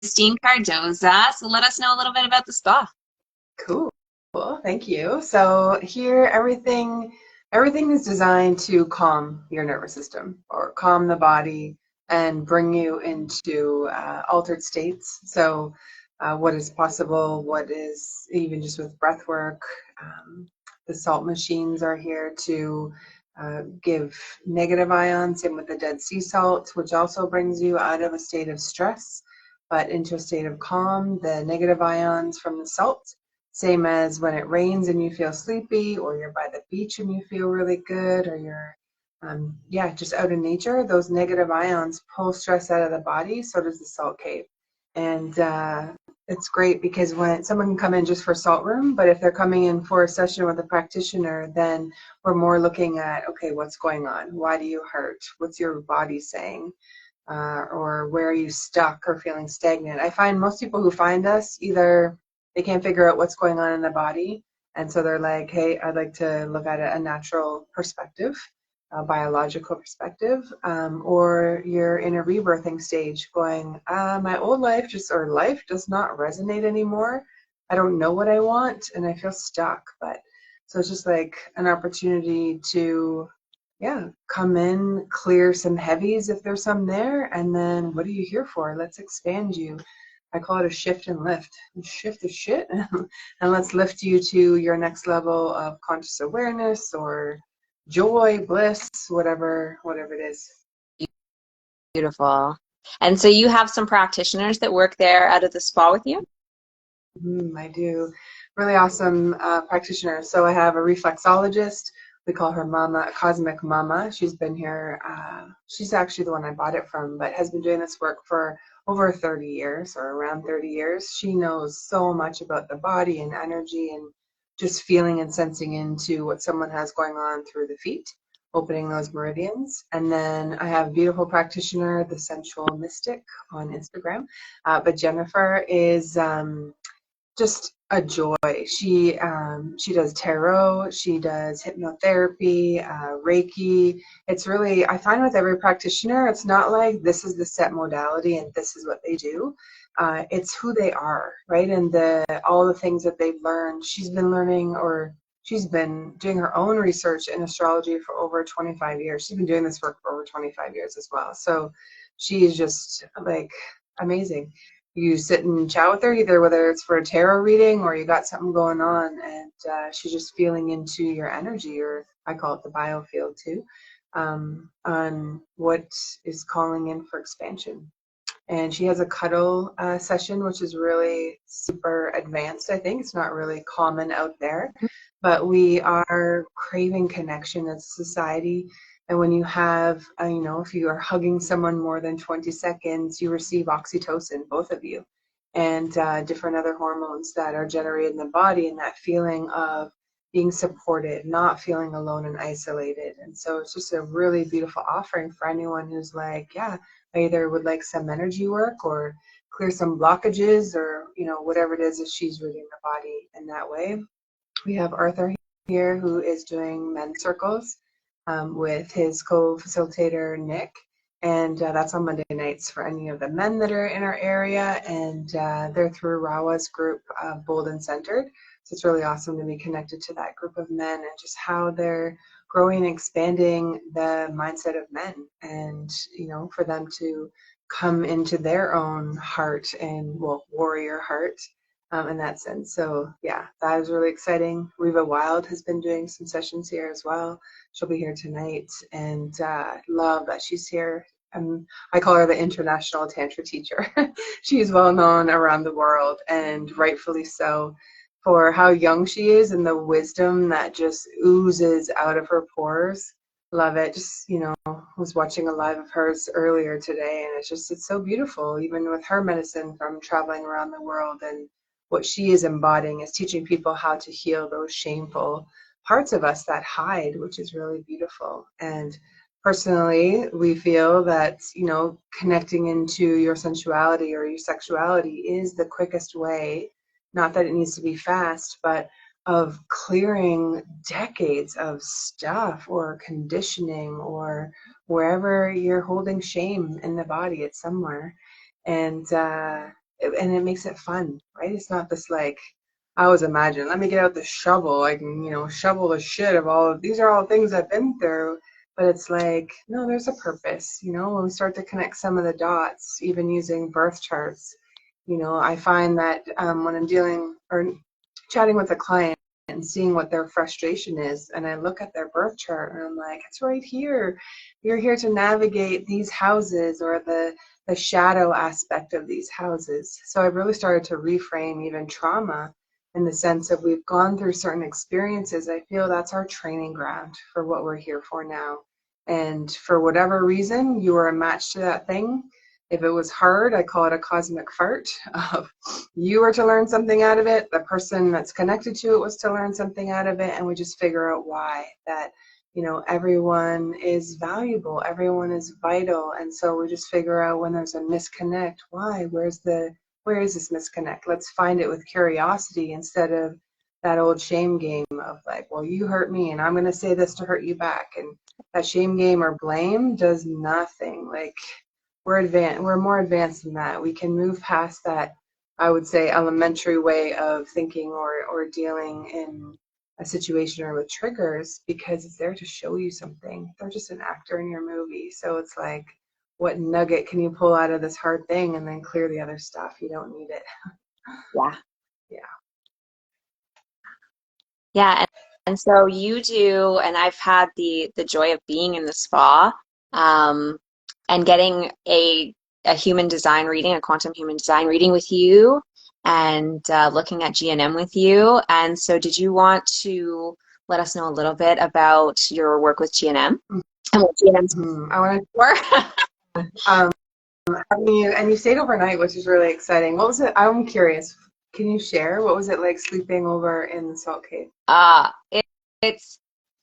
Christine Cardoza. So let us know a little bit about the spa. Cool. Thank you. So here, everything is designed to calm your nervous system or calm the body and bring you into altered states. So, what is possible? What is even just with breath work? The salt machines are here to give negative ions, same with the Dead Sea salt, which also brings you out of a state of stress, but into a state of calm. The negative ions from the salt, same as when it rains and you feel sleepy, or you're by the beach and you feel really good, or you're, yeah, just out in nature. Those negative ions pull stress out of the body. So does the salt cave. And it's great because when someone can come in just for salt room, but if they're coming in for a session with a practitioner, then we're more looking at, okay, what's going on? Why do you hurt? What's your body saying? Or where are you stuck or feeling stagnant? I find most people who find us, either they can't figure out what's going on in the body, and so they're like, hey, I'd like to look at a natural perspective, a biological perspective, or you're in a rebirthing stage going, my old life or life does not resonate anymore. I don't know what I want and I feel stuck. But so it's just like an opportunity to, yeah, come in, clear some heavies if there's some there, and then what are you here for? Let's expand you. I call it a shift and lift. Shift the shit and let's lift you to your next level of conscious awareness or joy, bliss, whatever it is. Beautiful. And so you have some practitioners that work there out of the spa with you? I do. Really awesome practitioner. So I have a reflexologist. We call her Mama, Cosmic Mama. She's been here. She's actually the one I bought it from, but has been doing this work for over 30 years or around 30 years. She knows so much about the body and energy and just feeling and sensing into what someone has going on through the feet, opening those meridians. And then I have a beautiful practitioner, the Sensual Mystic on Instagram. But Jennifer is just a joy. She does tarot, she does hypnotherapy, Reiki. It's really, I find with every practitioner, it's not like this is the set modality and this is what they do. It's who they are, right? And all the things that they've learned. She's been learning, or she's been doing her own research in astrology for over 25 years. She's been doing this work for over 25 years as well. So she is just like amazing. You sit and chat with her, either whether it's for a tarot reading or you got something going on, and she's just feeling into your energy, or I call it the biofield too, on what is calling in for expansion. And she has a cuddle session, which is really super advanced. I think it's not really common out there, but we are craving connection as a society. And when you have, if you are hugging someone more than 20 seconds, you receive oxytocin, both of you, and different other hormones that are generated in the body, and that feeling of being supported, not feeling alone and isolated. And so it's just a really beautiful offering for anyone who's like, yeah, I either would like some energy work or clear some blockages, or, whatever it is that she's reading the body in that way. We have Arthur here who is doing men's circles with his co-facilitator, Nick. And that's on Monday nights for any of the men that are in our area. And they're through Rawa's group, Bold and Centered. So it's really awesome to be connected to that group of men and just how they're growing and expanding the mindset of men, and for them to come into their own heart and, well, warrior heart, in that sense. So yeah, that is really exciting. Reva Wild has been doing some sessions here as well. She'll be here tonight, and love that she's here. I call her the international tantra teacher. She's well known around the world, and rightfully so, for how young she is and the wisdom that just oozes out of her pores. Love it. Just, was watching a live of hers earlier today, and it's so beautiful, even with her medicine from traveling around the world. And what she is embodying is teaching people how to heal those shameful parts of us that hide, which is really beautiful. And personally, we feel that, connecting into your sensuality or your sexuality is the quickest way, not that it needs to be fast, but of clearing decades of stuff or conditioning, or wherever you're holding shame in the body, it's somewhere. And and it makes it fun, right? It's not this like, I always imagine, let me get out the shovel. I can, shovel the shit of all of these are all things I've been through. But it's like, no, there's a purpose, when we start to connect some of the dots, even using birth charts. I find that when I'm dealing or chatting with a client and seeing what their frustration is, and I look at their birth chart and I'm like, it's right here. You're here to navigate these houses or the shadow aspect of these houses. So I've really started to reframe even trauma in the sense of we've gone through certain experiences. I feel that's our training ground for what we're here for now. And for whatever reason, you were a match to that thing. If it was hard, I call it a cosmic fart of you were to learn something out of it. The person that's connected to it was to learn something out of it. And we just figure out why that, everyone is valuable. Everyone is vital. And so we just figure out when there's a misconnect, why, where is this misconnect? Let's find it with curiosity instead of that old shame game of like, well, you hurt me and I'm going to say this to hurt you back. And that shame game or blame does nothing. Like we're more advanced than that. We can move past that, I would say, elementary way of thinking or dealing in a situation or with triggers because it's there to show you something. They're just an actor in your movie. So it's like, what nugget can you pull out of this hard thing and then clear the other stuff? You don't need it. Yeah. Yeah. Yeah. And so you do, and I've had the joy of being in the spa, and getting a human design reading, a quantum human design reading with you, and looking at GNM with you. And so did you want to let us know a little bit about your work with GNM and what GNM's I want for? to and you stayed overnight, which is really exciting. What was it? I'm curious. Can you share? What was it like sleeping over in the salt cave? It's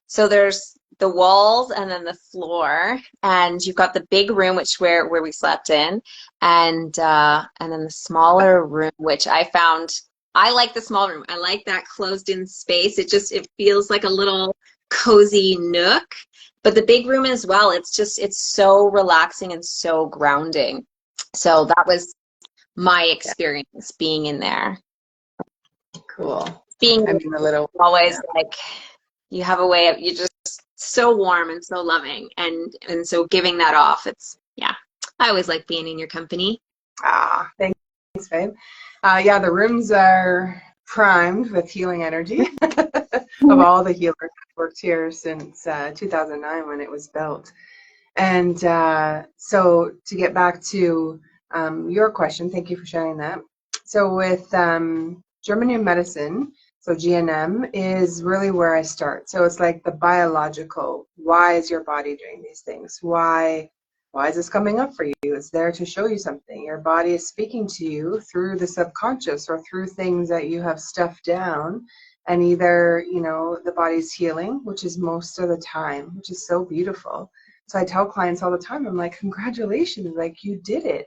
so there's the walls and then the floor, and you've got the big room which where we slept in, and then the smaller room which I found I like the small room. I like that closed in space. It feels like a little cozy nook. But the big room as well, it's so relaxing and so grounding. So that was my experience being in there. Cool. Being I mean, a little. always Yeah. like you have a way of you're just so warm and so loving and so giving that off, it's yeah, I always like being in your company. Thanks, babe. Yeah, the rooms are primed with healing energy of all the healers that worked here since 2009 when it was built. And so to get back to your question, thank you for sharing that. So with German New Medicine, so GNM is really where I start. So it's like the biological, why is your body doing these things? Why is this coming up for you? It's there to show you something. Your body is speaking to you through the subconscious or through things that you have stuffed down. And either, the body's healing, which is most of the time, which is so beautiful. So I tell clients all the time, I'm like, congratulations, like you did it.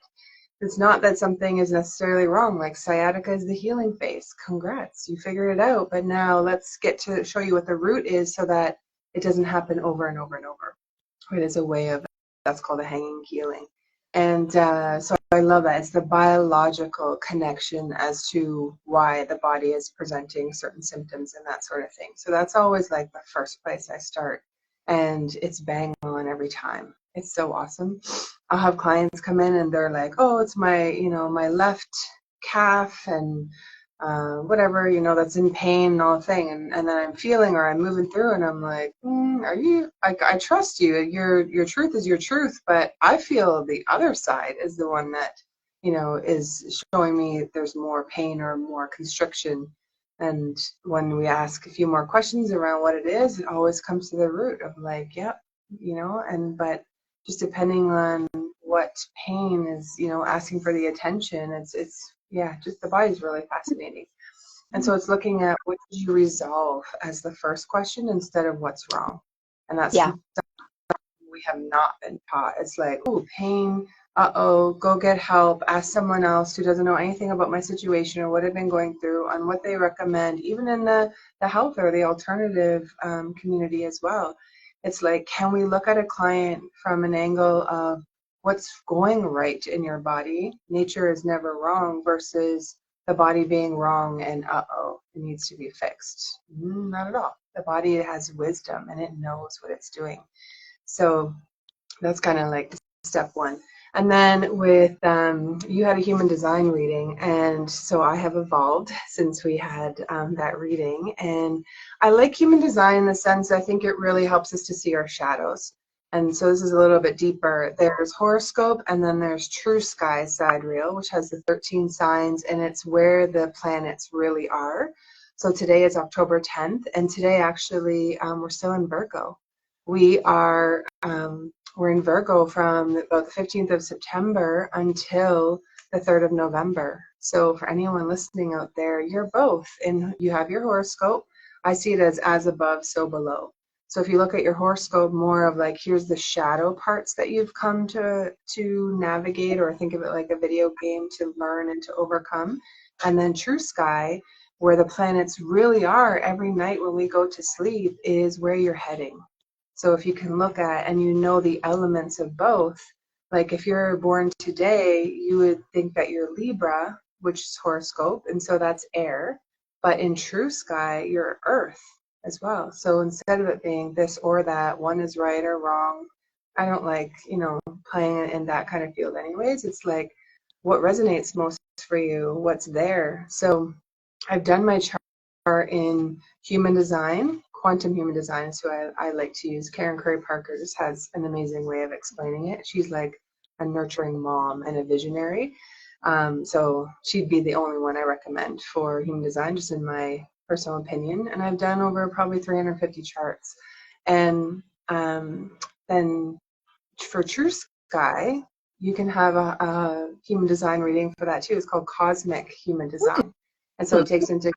It's not that something is necessarily wrong, like sciatica is the healing phase. Congrats, you figured it out. But now let's get to show you what the root is so that it doesn't happen over and over and over. It is a way of, that's called a hanging healing. And so I love that. It's the biological connection as to why the body is presenting certain symptoms and that sort of thing. So that's always like the first place I start. And it's bang on every time. It's so awesome. I'll have clients come in and they're like, oh, it's my, my left calf and whatever, that's in pain and all the thing. And then I'm feeling or I'm moving through and I'm like, I trust you. Your truth is your truth, but I feel the other side is the one that, is showing me there's more pain or more constriction. And when we ask a few more questions around what it is, it always comes to the root of like, yep, but just depending on what pain is, asking for the attention, it's just the body's really fascinating. And so it's looking at what did you resolve as the first question instead of what's wrong. And that's Yeah. we have not been taught. It's like, oh, pain, go get help, ask someone else who doesn't know anything about my situation or what I've been going through on what they recommend, even in the health or the alternative community as well. It's like, can we look at a client from an angle of what's going right in your body. Nature is never wrong versus the body being wrong and uh-oh, it needs to be fixed. Not at all. The body has wisdom and it knows what it's doing. So that's kind of like step one. And then with you had a human design reading, and so I have evolved since we had that reading. And I like human design in the sense I think it really helps us to see our shadows. And so this is a little bit deeper. There's horoscope, and then there's true sky sidereal, which has the 13 signs, and it's where the planets really are. So today is October 10th, and today actually we're still in Virgo. We are we're in Virgo from about the 15th of September until the 3rd of November. So for anyone listening out there, you're both, and you have your horoscope. I see it as above, so below. So if you look at your horoscope, more of like, here's the shadow parts that you've come to navigate, or think of it like a video game to learn and to overcome. And then true sky, where the planets really are every night when we go to sleep, is where you're heading. So if you can look at and you know the elements of both, like if you're born today, you would think that you're Libra, which is horoscope, and so that's air. But in true sky, you're earth as well. So instead of it being this or that, one is right or wrong, I don't like, playing in that kind of field anyways. It's like what resonates most for you, what's there. So I've done my chart in human design. Quantum human design is who I like to use. Karen Curry Parker just has an amazing way of explaining it. She's like a nurturing mom and a visionary. So she'd be the only one I recommend for human design, just in my personal opinion. And I've done over probably 350 charts. And then for True Sky, you can have a human design reading for that too. It's called Cosmic Human Design. And so it takes into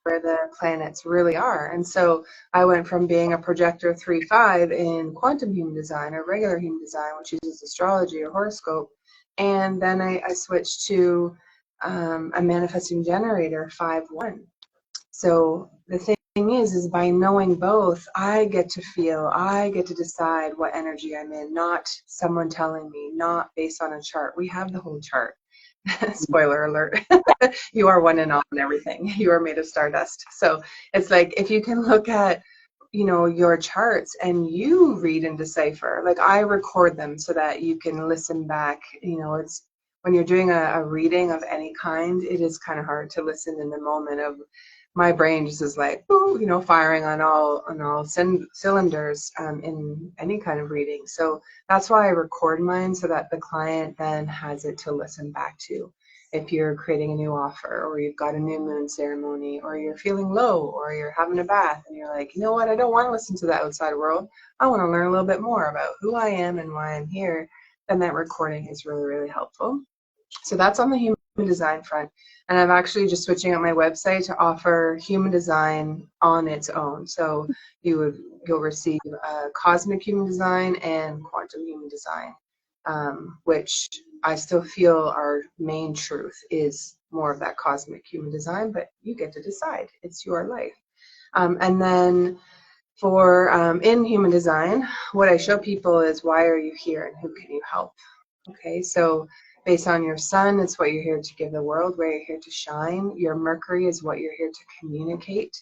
where the planets really are. And so I went from being a projector 3-5 in quantum human design or regular human design, which uses astrology or horoscope, and then I switched to a manifesting generator 5-1. So the thing is by knowing both, I get to decide what energy I'm in, not someone telling me, not based on a chart. We have the whole chart. Spoiler alert. You are one and all and everything. You are made of stardust. So it's like, if you can look at, your charts and you read and decipher, like I record them so that you can listen back. It's when you're doing a reading of any kind, it is kind of hard to listen in the moment of my brain just is like, firing on all cylinders in any kind of reading. So that's why I record mine, so that the client then has it to listen back to. If you're creating a new offer, or you've got a new moon ceremony, or you're feeling low, or you're having a bath and you're like, you know what, I don't want to listen to the outside world. I want to learn a little bit more about who I am and why I'm here, then that recording is really, really helpful. So that's on the human design front. And I'm actually just switching up my website to offer human design on its own. So you'll receive cosmic human design and quantum human design, which I still feel our main truth is more of that cosmic human design, but you get to decide. It's your life. And then for in human design, what I show people is, why are you here and who can you help? Okay, so based on your sun, it's what you're here to give the world, where you're here to shine. Your Mercury is what you're here to communicate.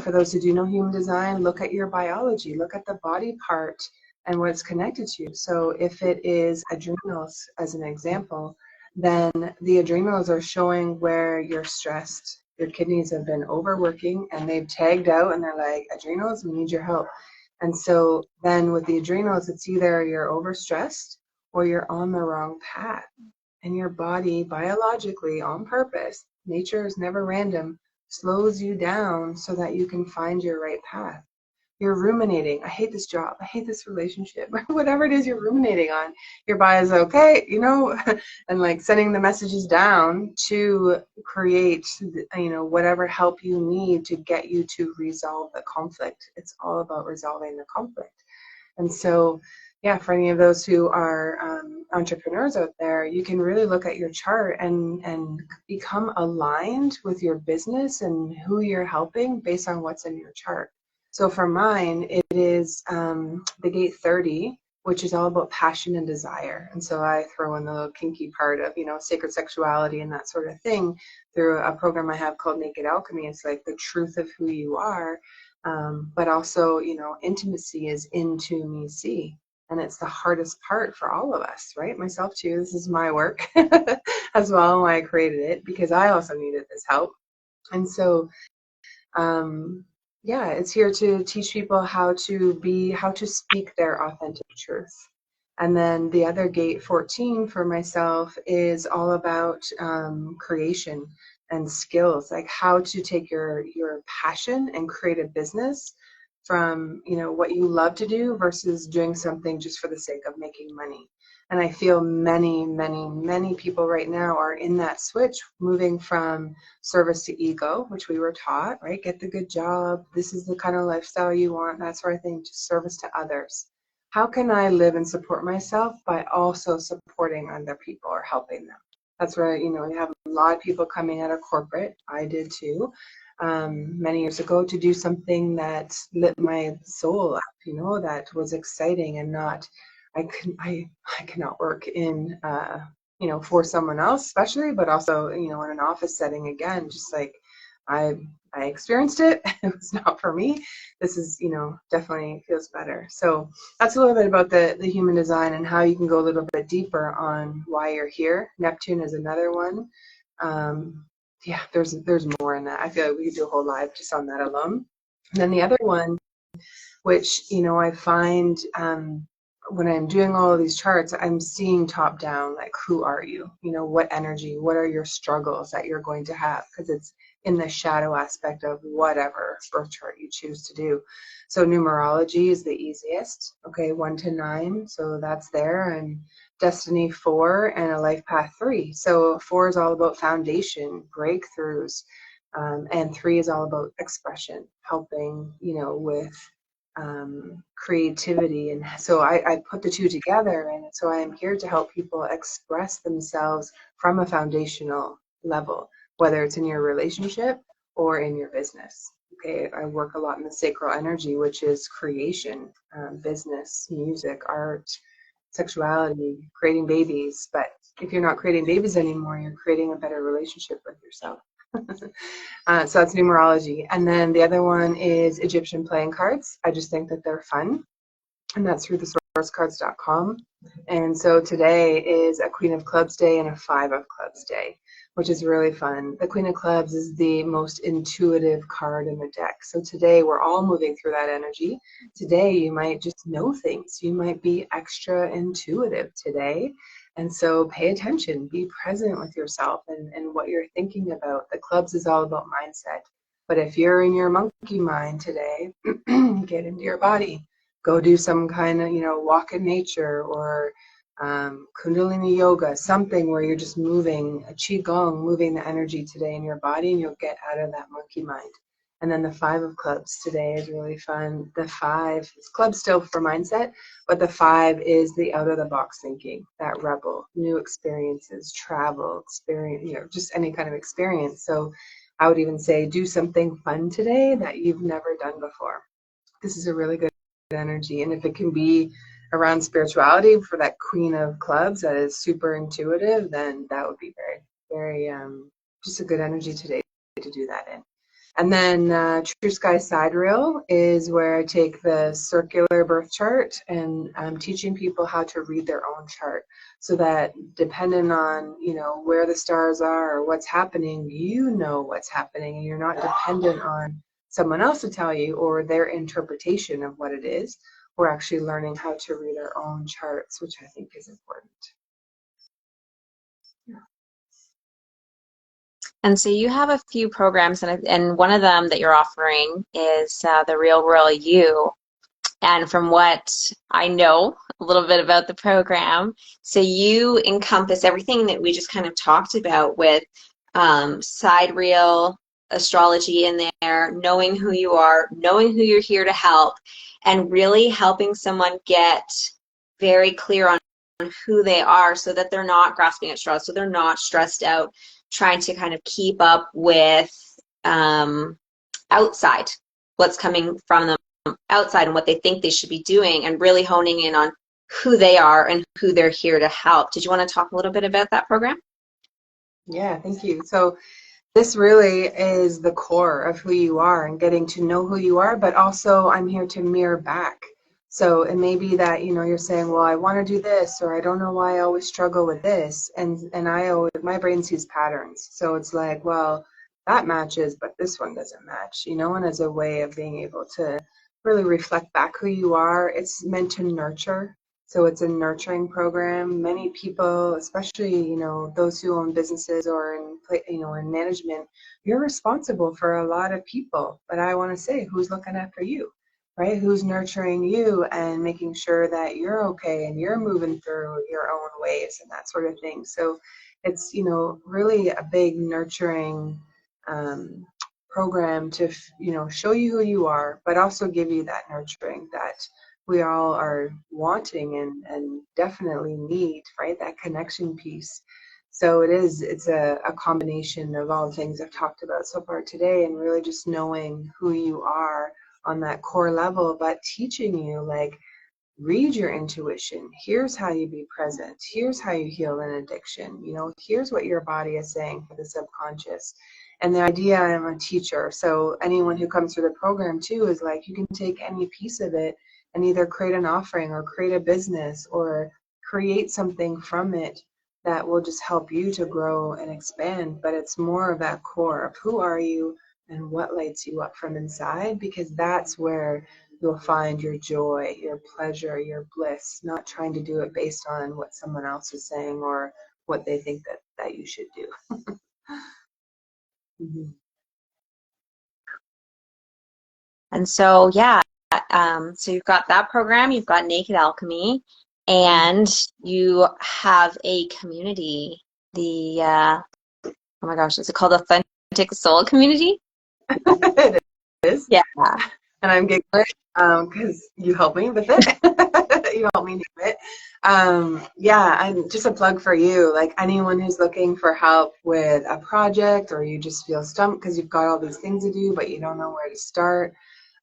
For those who do know human design, look at your biology, look at the body part and what it's connected to. So if it is adrenals, as an example, then the adrenals are showing where you're stressed. Your kidneys have been overworking and they've tagged out and they're like, adrenals, we need your help. And so then with the adrenals, it's either you're overstressed or you're on the wrong path. And your body, biologically, on purpose, nature is never random, slows you down so that you can find your right path. You're ruminating, I hate this job, I hate this relationship, whatever it is you're ruminating on, your body's okay, and like sending the messages down to create, whatever help you need to get you to resolve the conflict. It's all about resolving the conflict. And so, yeah, for any of those who are entrepreneurs out there, you can really look at your chart and become aligned with your business and who you're helping based on what's in your chart. So for mine, it is the gate 30, which is all about passion and desire. And so I throw in the little kinky part of, sacred sexuality and that sort of thing through a program I have called Naked Alchemy. It's like the truth of who you are. But also, intimacy is into me see. And it's the hardest part for all of us, right? Myself too. This is my work as well, why I created it, because I also needed this help. And so, yeah, it's here to teach people how to speak their authentic truth. And then the other gate 14 for myself is all about creation and skills, like how to take your passion and create a business from, what you love to do versus doing something just for the sake of making money. And I feel many, many, many people right now are in that switch, moving from service to ego, which we were taught, right? Get the good job. This is the kind of lifestyle you want, that sort of thing, to service to others. How can I live and support myself by also supporting other people or helping them? That's where, you have a lot of people coming out of corporate. I did too. Many years ago, to do something that lit my soul up, that was exciting and not, I cannot work in, for someone else, especially, but also, in an office setting again, just like I experienced it. It was not for me. This is, definitely feels better. So that's a little bit about the human design and how you can go a little bit deeper on why you're here. Neptune is another one. Yeah, there's more in that. I feel like we could do a whole live just on that alone. And then the other one, which, I find when I'm doing all of these charts, I'm seeing top down, like, who are you? What energy, what are your struggles that you're going to have? Because it's in the shadow aspect of whatever birth chart you choose to do. So numerology is the easiest. Okay, 1 to 9. So that's there. And destiny 4 and a life path 3. So 4 is all about foundation, breakthroughs. And 3 is all about expression, helping, with creativity. And so I put the two together, and so I am here to help people express themselves from a foundational level, whether it's in your relationship or in your business. Okay, I work a lot in the sacral energy, which is creation, business, music, art, sexuality, creating babies. But if you're not creating babies anymore, you're creating a better relationship with yourself. So that's numerology. And then the other one is Egyptian playing cards. I just think that they're fun. And that's through the sourcecards.com. And so today is a Queen of Clubs day and a 5 of Clubs day, which is really fun. The Queen of Clubs is the most intuitive card in the deck. So today we're all moving through that energy. Today you might just know things. You might be extra intuitive today. And so pay attention, be present with yourself and what you're thinking about. The clubs is all about mindset. But if you're in your monkey mind today, get into your body. Go do some kind of, walk in nature or Kundalini yoga, something where you're just moving, a qigong, moving the energy today in your body, and you'll get out of that monkey mind. And then the 5 of clubs today is really fun. The 5 is clubs still for mindset, but the 5 is the out of the box thinking, that rebel, new experiences, travel, experience, just any kind of experience. So I would even say do something fun today that you've never done before. This is a really good energy. And if it can be around spirituality for that Queen of Clubs that is super intuitive, then that would be very, very just a good energy today to do that in. And then True Sky Sidereal is where I take the circular birth chart and I'm teaching people how to read their own chart so that depending on, where the stars are or what's happening, what's happening and you're not dependent on someone else to tell you or their interpretation of what it is. We're actually learning how to read our own charts, which I think is important. And so you have a few programs, and one of them that you're offering is the Real Royal You. And from what I know a little bit about the program, so you encompass everything that we just kind of talked about with sidereal astrology in there, knowing who you are, knowing who you're here to help, and really helping someone get very clear on who they are so that they're not grasping at straws, so they're not stressed out trying to kind of keep up with outside, what's coming from them outside and what they think they should be doing, and really honing in on who they are and who they're here to help. Did you want to talk a little bit about that program? Yeah, thank you. So this really is the core of who you are and getting to know who you are, but also I'm here to mirror back. So it may be that, you know, you're saying, well, I want to do this, or I don't know why I always struggle with this. And I always, my brain sees patterns. So it's like, well, that matches, but this one doesn't match, you know, and as a way of being able to really reflect back who you are. It's meant to nurture. So it's a nurturing program. Many people, especially, you know, those who own businesses or in, you know, in management, you're responsible for a lot of people. But I want to say, who's looking after you, right? Who's nurturing you and making sure that you're okay and you're moving through your own ways and that sort of thing. So it's, you know, really a big nurturing um, program to, you know, show you who you are, but also give you that nurturing that we all are wanting and definitely need, right? That connection piece. So it's a combination of all the things I've talked about so far today, and really just knowing who you are on that core level, but teaching you like, read your intuition. Here's how you be present. Here's how you heal an addiction. You know, here's what your body is saying for the subconscious. And the idea, I'm a teacher, so anyone who comes through the program too is like, you can take any piece of it and either create an offering or create a business or create something from it that will just help you to grow and expand. But it's more of that core of who are you and what lights you up from inside, because that's where you'll find your joy, your pleasure, your bliss, not trying to do it based on what someone else is saying or what they think that you should do. Mhm. And so, yeah, so you've got that program, you've got Naked Alchemy, Mhm. and you have a community. The oh my gosh, is it called Authentic Soul Community? It is, Yeah. and I'm giggling because you helped me with it. You helped me name it. Yeah, and just a plug for you, like anyone who's looking for help with a project or you just feel stumped because you've got all these things to do, but you don't know where to start.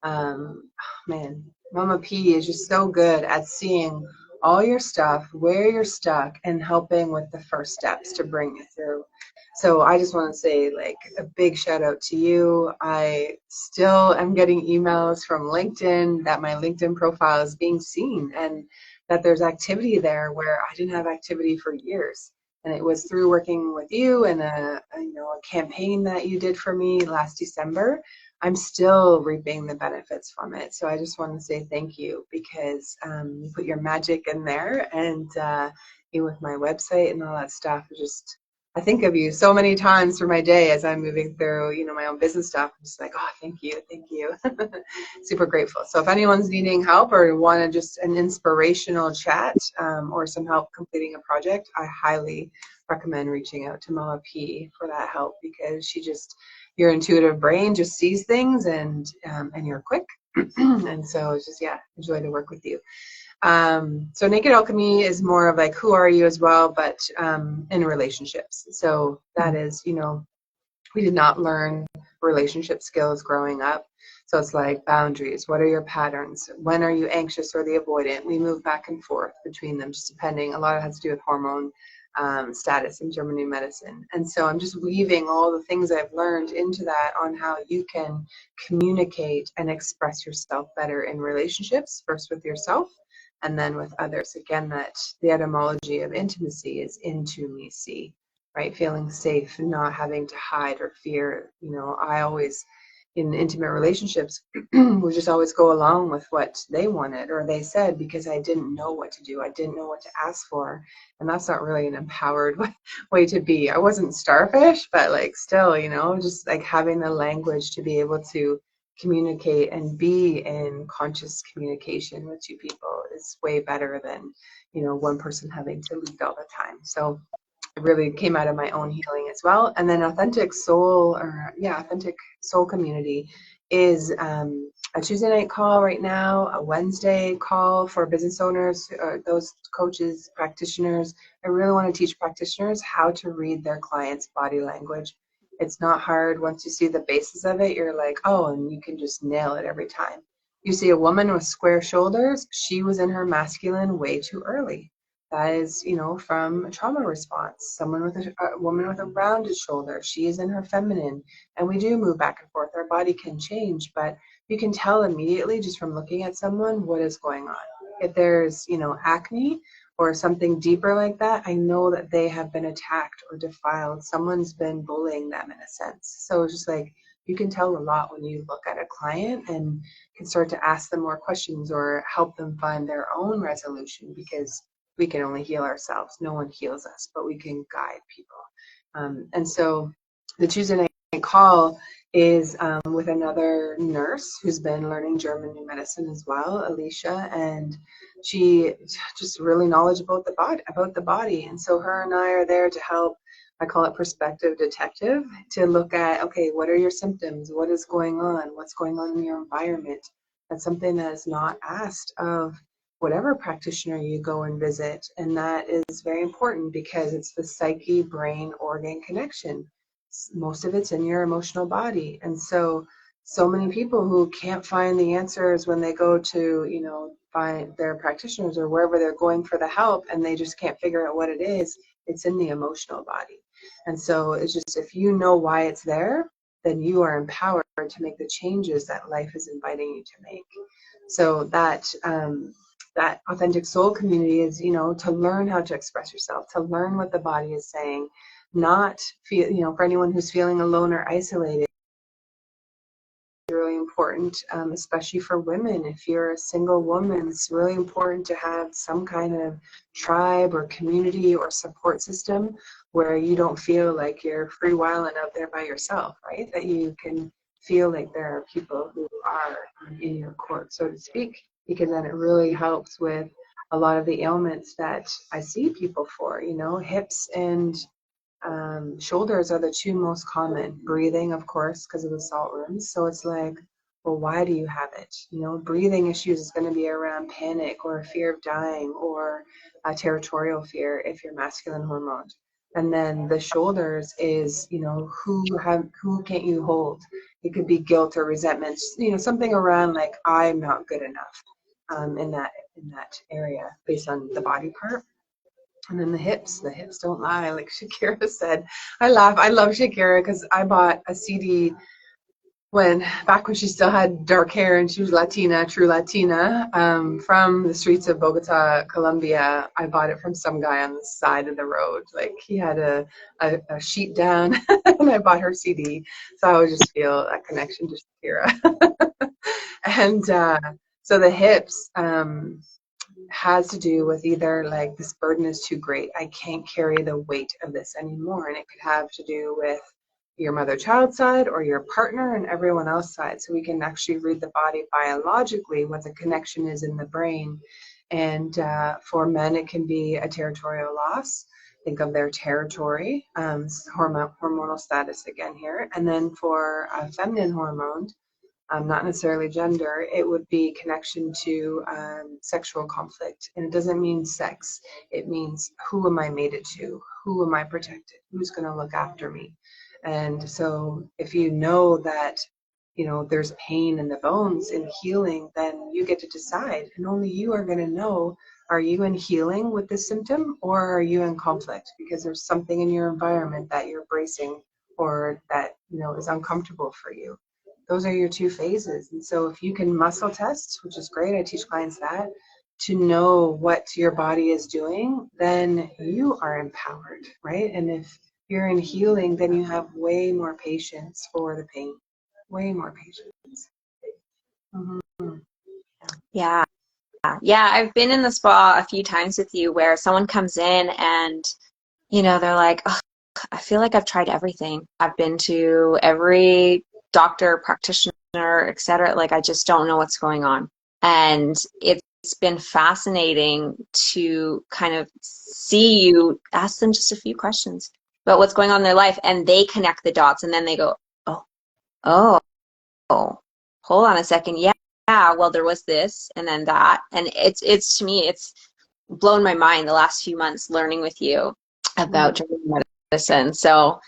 Man, Mama P is just so good at seeing all your stuff, where you're stuck, and helping with the first steps to bring you through. So I just want to say like a big shout out to you. I still am getting emails from LinkedIn that my LinkedIn profile is being seen and that there's activity there where I didn't have activity for years. And it was through working with you and a campaign that you did for me last December. I'm still reaping the benefits from it. So I just want to say thank you because you put your magic in there, and you with my website and all that stuff. Just I think of you so many times for my day as I'm moving through, you know, my own business stuff. I'm just like, oh, thank you. Super grateful. So if anyone's needing help or want to just an inspirational chat or some help completing a project, I highly recommend reaching out to Mama P for that help, because she just, your intuitive brain just sees things, and you're quick. And so it's just, yeah, enjoy to work with you. So Naked Alchemy is more of like, who are you as well, but in relationships. So that is, you know, we did not learn relationship skills growing up. So it's like boundaries. What are your patterns? When are you anxious or the avoidant? We move back and forth between them, just depending. A lot of it has to do with hormone status in German medicine. And so I'm just weaving all the things I've learned into that on how you can communicate and express yourself better in relationships, first with yourself and then with others. Again, that the etymology of intimacy is into me see, right? Feeling safe and not having to hide or fear. You know, I always, in intimate relationships, would just always go along with what they wanted or they said because I didn't know what to do. I didn't know what to ask for. And that's not really an empowered way to be. I wasn't starfish, but like still, you know, just like having the language to be able to communicate and be in conscious communication with two people is way better than, you know, one person having to lead all the time. So it really came out of my own healing as well. And then authentic soul community is a Tuesday night call right now, a Wednesday call for business owners, those coaches, practitioners. I really want to teach practitioners how to read their clients' body language. It's not hard. Once you see the basis of it, you're like, oh, and you can just nail it every time. You see a woman with square shoulders, she was in her masculine way too early. That is, from a trauma response. Someone with a woman with a rounded shoulder, she is in her feminine. And we do move back and forth. Our body can change, but you can tell immediately just from looking at someone what is going on. If there's, acne or something deeper like that, I know that they have been attacked or defiled. Someone's been bullying them in a sense. So it's just like you can tell a lot when you look at a client and can start to ask them more questions or help them find their own resolution, because we can only heal ourselves. No one heals us, but we can guide people. And so the Tuesday night call is with another nurse who's been learning German New Medicine as well, Alicia, and she just really knowledgeable about the body. And so her and I are there to help. I call it perspective detective, to look at, okay, what are your symptoms? What is going on? What's going on in your environment? That's something that is not asked of whatever practitioner you go and visit. And that is very important because it's the psyche, brain, organ connection. Most of it's in your emotional body. And so many people who can't find the answers when they go to, find their practitioners or wherever they're going for the help, and they just can't figure out what it is. It's in the emotional body. And so it's just, if you know why it's there, then you are empowered to make the changes that life is inviting you to make. So that authentic soul community is, to learn how to express yourself, to learn what the body is saying, not feel, for anyone who's feeling alone or isolated, really important, especially for women. If you're a single woman, it's really important to have some kind of tribe or community or support system where you don't feel like you're free wilding out there by yourself, right? That you can feel like there are people who are in your court, so to speak, because then it really helps with a lot of the ailments that I see people for, hips and shoulders are the two most common. Breathing, of course, because of the salt rooms. So it's like, well, why do you have it? Breathing issues is going to be around panic or fear of dying or a territorial fear if you're masculine hormones. And then the shoulders is, who can't you hold? It could be guilt or resentment, something around like I'm not good enough in that area based on the body part. And then the hips don't lie, like Shakira said. I laugh. I love Shakira because I bought a CD back when she still had dark hair and she was Latina, true Latina, from the streets of Bogota, Colombia. I bought it from some guy on the side of the road. Like he had a sheet down and I bought her CD. So I would just feel that connection to Shakira. And so the hips, has to do with either like this burden is too great, I can't carry the weight of this anymore, and it could have to do with your mother-child side or your partner and everyone else side. So we can actually read the body biologically what the connection is in the brain. And for men it can be a territorial loss, think of their territory, hormonal status again here. And then for feminine hormones, not necessarily gender, it would be connection to sexual conflict. And it doesn't mean sex. It means, who am I mated to? Who am I protected? Who's going to look after me? And so if you know that, there's pain in the bones in healing, then you get to decide. And only you are going to know, are you in healing with this symptom or are you in conflict? Because there's something in your environment that you're bracing or that, is uncomfortable for you. Those are your two phases. And so if you can muscle test, which is great, I teach clients that, to know what your body is doing, then you are empowered, right? And if you're in healing, then you have way more patience for the pain, way more patience. Mm-hmm. Yeah. Yeah, I've been in the spa a few times with you where someone comes in and, they're like, oh, I feel like I've tried everything. I've been to every doctor, practitioner, etc. Like, I just don't know what's going on. And it's been fascinating to kind of see you ask them just a few questions about what's going on in their life, and they connect the dots, and then they go, oh, oh, oh, hold on a second. Yeah, yeah, well, there was this and then that. And it's to me, it's blown my mind the last few months learning with you about German medicine. So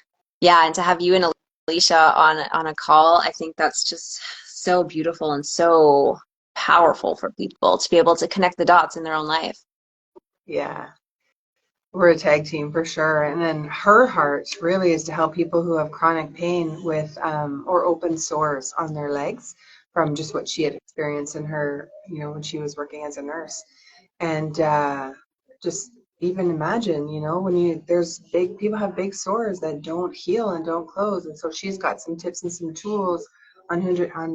yeah, and to have you and Alicia on a call, I think that's just so beautiful and so powerful for people to be able to connect the dots in their own life. Yeah. We're a tag team for sure. And then her heart really is to help people who have chronic pain with or open sores on their legs from just what she had experienced in her, when she was working as a nurse. And just even imagine, when there's big people have big sores that don't heal and don't close. And so she's got some tips and some tools on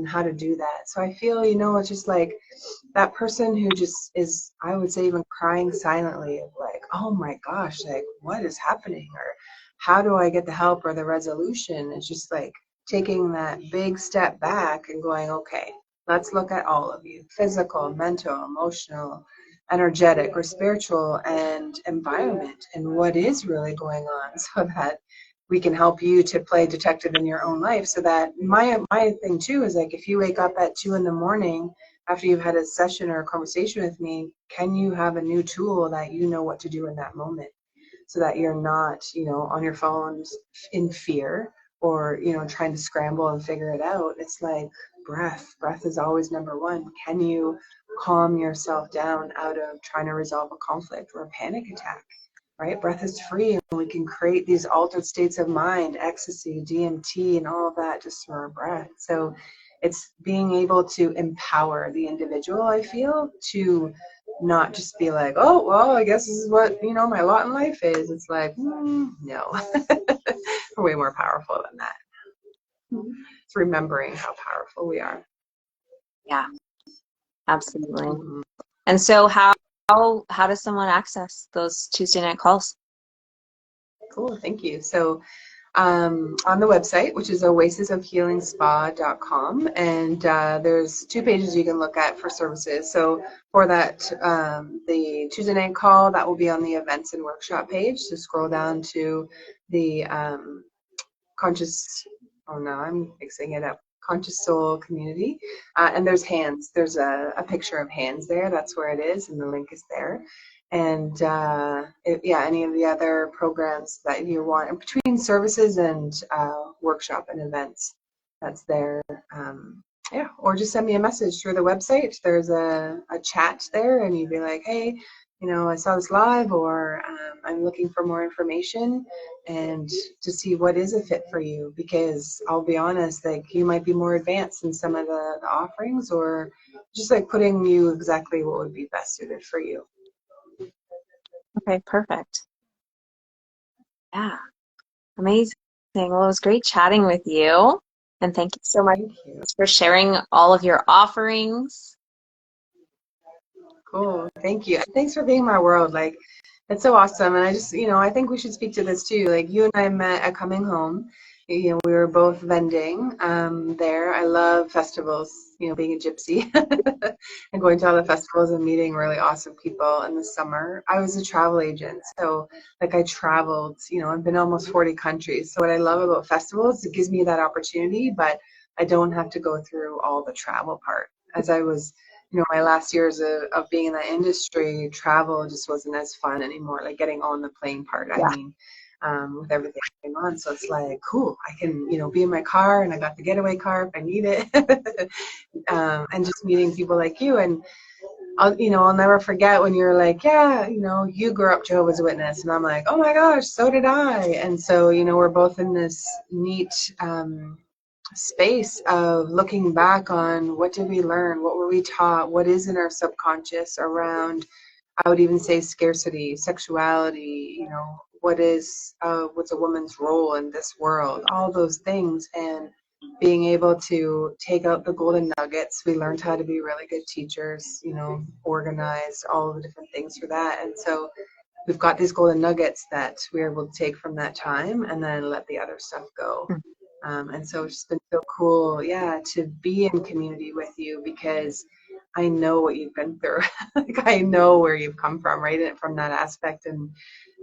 how to do that. So I feel, it's just like that person who just is, I would say, even crying silently of like, oh my gosh, like what is happening? Or how do I get the help or the resolution? It's just like taking that big step back and going, okay, let's look at all of you, physical, mental, emotional, energetic or spiritual, and environment, and what is really going on, so that we can help you to play detective in your own life. So that my thing too is like, if you wake up at 2 in the morning after you've had a session or a conversation with me, can you have a new tool that you know what to do in that moment, so that you're not, on your phones in fear, or, trying to scramble and figure it out. It's like breath. Breath is always number one. Can you calm yourself down out of trying to resolve a conflict or a panic attack? Right? Breath is free, and we can create these altered states of mind, ecstasy, DMT, and all of that just through our breath. So it's being able to empower the individual, I feel, to not just be like, oh, well, I guess this is what, my lot in life is. It's like, no, we're way more powerful than that. It's remembering how powerful we are. Yeah, absolutely. Mm-hmm. And so how does someone access those Tuesday night calls? Cool, thank you. So on the website, which is oasisofhealingspa.com, and there's 2 pages you can look at for services. So for that, the Tuesday night call, that will be on the events and workshop page. So scroll down to the conscious, oh no, I'm mixing it up, conscious soul community, and there's hands. There's a picture of hands there. That's where it is, and the link is there. And yeah, any of the other programs that you want in between services and workshop and events, that's there. Yeah, or just send me a message through the website. There's a chat there, and you'd be like, hey, I saw this live, or I'm looking for more information, and to see what is a fit for you. Because I'll be honest, like, you might be more advanced in some of the offerings, or just like putting you exactly what would be best suited for you. Okay, perfect. Yeah, amazing. Well, it was great chatting with you. And thank you so much Thank you. for sharing all of your offerings. Cool. Thank you. Thanks for being my world. Like, it's so awesome. And I just, I think we should speak to this too. Like, you and I met at Coming Home. We were both vending there. I love festivals, being a gypsy and going to all the festivals and meeting really awesome people in the summer. I was a travel agent. So, like, I traveled, I've been almost 40 countries. So what I love about festivals, it gives me that opportunity, but I don't have to go through all the travel part. As I was, my last years of being in that industry, travel just wasn't as fun anymore, like getting on the plane part, I Yeah. mean, with everything going on. So it's like, cool, I can, be in my car, and I got the getaway car if I need it. And just meeting people like you. And I'll never forget when you're like, yeah, you grew up Jehovah's Witness. And I'm like, oh my gosh, so did I. And so, we're both in this neat space of looking back on what did we learn, what were we taught, what is in our subconscious around, I would even say, scarcity, sexuality, what's a woman's role in this world, all those things. And being able to take out the golden nuggets, we learned how to be really good teachers, organized, all of the different things for that. And so we've got these golden nuggets that we're able to take from that time and then let the other stuff go. And so it's just been so cool, yeah, to be in community with you, because I know what you've been through. Like, I know where you've come from, right? And from that aspect, and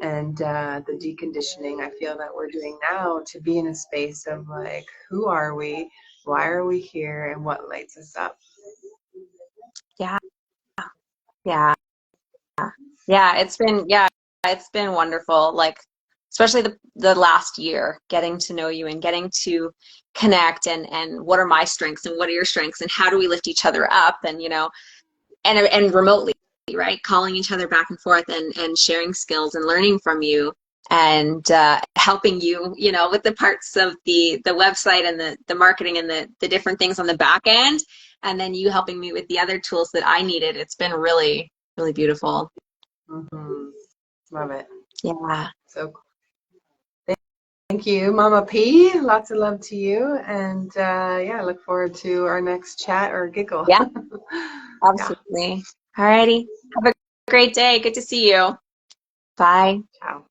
the deconditioning I feel that we're doing now, to be in a space of like, who are we? Why are we here? And what lights us up? Yeah. Yeah. Yeah. It's been wonderful. Like, especially the last year, getting to know you and getting to connect and what are my strengths and what are your strengths and how do we lift each other up and and remotely, right? Calling each other back and forth and sharing skills and learning from you and helping you, with the parts of the website and the marketing and the different things on the back end, and then you helping me with the other tools that I needed. It's been really, really beautiful. Mm-hmm. Love it. Yeah. So cool. Thank you, Mama P. Lots of love to you. And yeah, I look forward to our next chat or giggle. Yeah, Yeah. absolutely. All righty. Have a great day. Good to see you. Bye. Ciao.